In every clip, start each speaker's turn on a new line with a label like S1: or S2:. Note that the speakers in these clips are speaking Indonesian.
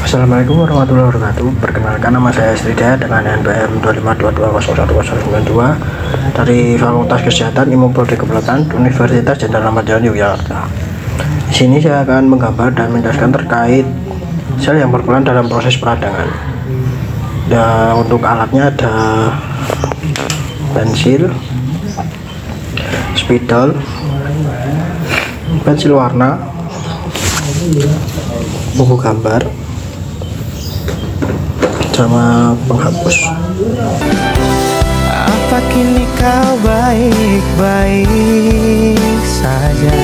S1: Assalamualaikum warahmatullahi wabarakatuh. Perkenalkan, nama saya Srida dengan NPM 252201092 dari Fakultas Kesehatan Ilmu Prodi Kebelakang Universitas Jenderal Ahmad Yani Yogyakarta. Di sini saya akan menggambar dan menjelaskan terkait sel yang berperan dalam proses peradangan. Dan untuk alatnya ada pensil, spidol, pensil warna, buku gambar, sama penghapus.
S2: Apa kini kau baik-baik saja?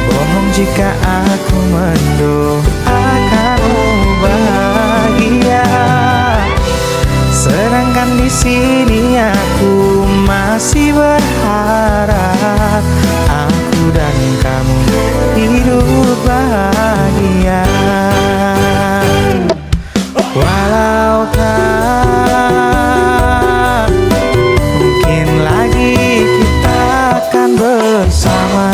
S2: Bohong jika aku mendoakanmu bahagia, sedangkan di sini aku masih berharap aku dan kamu hidup bahagia. Walau tak mungkin lagi kita akan bersama,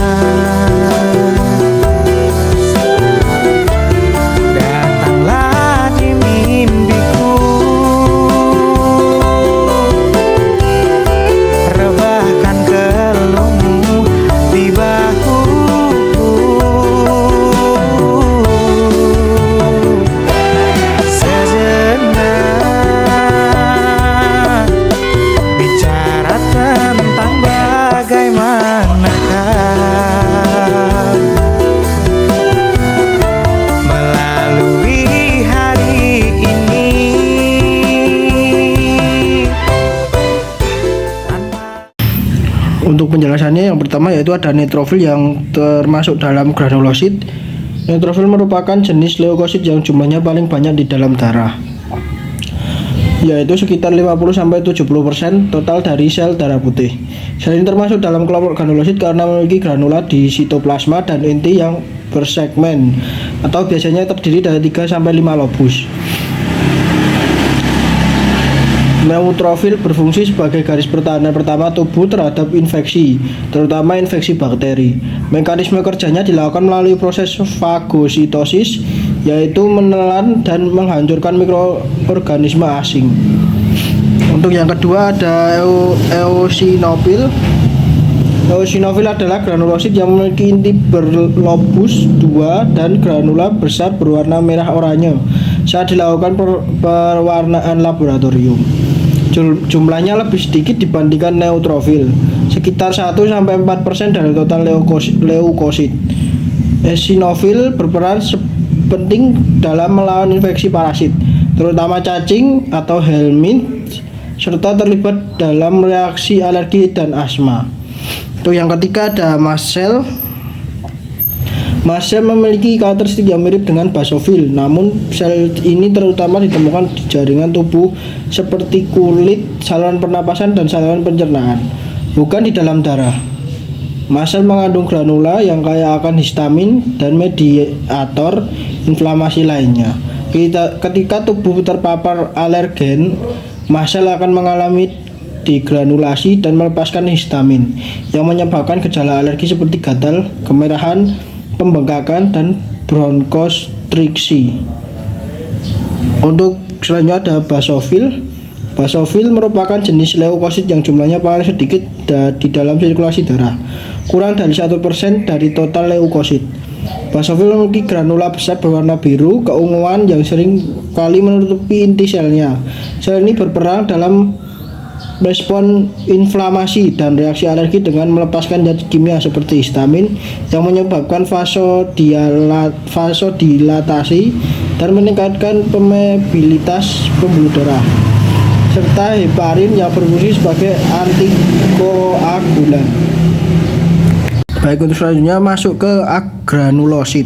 S2: datanglah di mimpiku, rebahkan keluhmu di bahuku.
S1: Untuk penjelasannya, yang pertama yaitu ada neutrofil yang termasuk dalam granulosit. Neutrofil merupakan jenis leukosit yang jumlahnya paling banyak di dalam darah, yaitu sekitar 50-70% total dari sel darah putih. Sel ini termasuk dalam kelompok granulosit karena memiliki granula di sitoplasma dan inti yang bersegmen atau biasanya terdiri dari 3-5 lobus. Neutrofil berfungsi sebagai garis pertahanan pertama tubuh terhadap infeksi, terutama infeksi bakteri. Mekanisme kerjanya dilakukan melalui proses fagositosis, yaitu menelan dan menghancurkan mikroorganisme asing. Untuk yang kedua ada eosinofil. Eosinofil adalah granulosit yang memiliki inti berlobus 2 dan granula besar berwarna merah oranye saat dilakukan pewarnaan laboratorium. Jumlahnya lebih sedikit dibandingkan neutrofil, sekitar 1-4% dari total leukosit. Eosinofil berperan penting dalam melawan infeksi parasit, terutama cacing atau helminth, serta terlibat dalam reaksi alergi dan asma. Untuk yang ketiga ada mast cell. Mast cell memiliki karakteristik yang mirip dengan basofil, namun sel ini terutama ditemukan di jaringan tubuh seperti kulit, saluran pernapasan, dan saluran pencernaan, bukan di dalam darah. Mast cell mengandung granula yang kaya akan histamin dan mediator inflamasi lainnya. Ketika tubuh terpapar alergen, mast cell akan mengalami degranulasi dan melepaskan histamin yang menyebabkan gejala alergi seperti gatal, kemerahan, pembengkakan, dan bronkostriksi. Untuk selanjutnya ada basofil. Basofil merupakan jenis leukosit yang jumlahnya paling sedikit di dalam sirkulasi darah, kurang dari 1% dari total leukosit. Basofil memiliki granula besar berwarna biru keunguan yang sering kali menutupi inti selnya. Sel ini berperan dalam respon inflamasi dan reaksi alergi dengan melepaskan zat kimia seperti histamin yang menyebabkan vasodilatasi dan meningkatkan permeabilitas pembuluh darah, serta heparin yang berfungsi sebagai antikoagulan. Baik, untuk selanjutnya masuk ke agranulosit.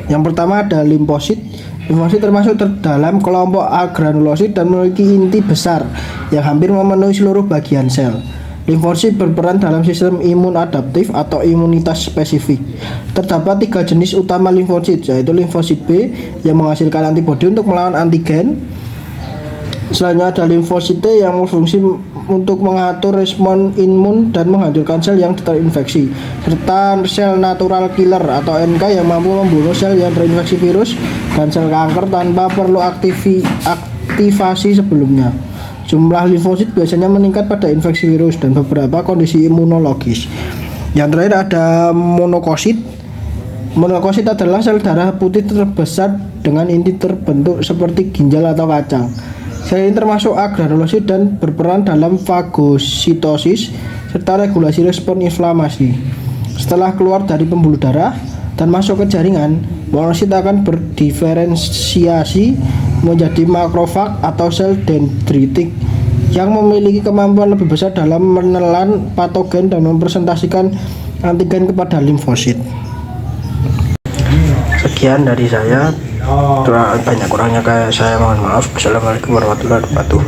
S1: Yang pertama ada limfosit. Limfosit termasuk dalam kelompok agranulosit dan memiliki inti besar yang hampir memenuhi seluruh bagian sel. Limfosit berperan dalam sistem imun adaptif atau imunitas spesifik. Terdapat 3 jenis utama limfosit, yaitu limfosit B yang menghasilkan antibodi untuk melawan antigen, Selanjutnya ada limfosit T yang berfungsi untuk mengatur respon imun dan menghancurkan sel yang terinfeksi, serta sel natural killer atau NK yang mampu membunuh sel yang terinfeksi virus dan sel kanker tanpa perlu aktivasi sebelumnya. Jumlah limfosit biasanya meningkat pada infeksi virus dan beberapa kondisi imunologis. Yang terakhir ada monokosit. Monokosit adalah sel darah putih terbesar dengan inti terbentuk seperti ginjal atau kacang. Sel ini termasuk agranulosit dan berperan dalam fagositosis serta regulasi respon inflamasi. Setelah keluar dari pembuluh darah dan masuk ke jaringan, monokosit akan berdiferensiasi menjadi makrofag atau sel dendritik yang memiliki kemampuan lebih besar dalam menelan patogen dan mempresentasikan antigen kepada limfosit. Sekian dari saya. Banyak kurangnya kayak saya mohon maaf. Assalamualaikum warahmatullahi wabarakatuh.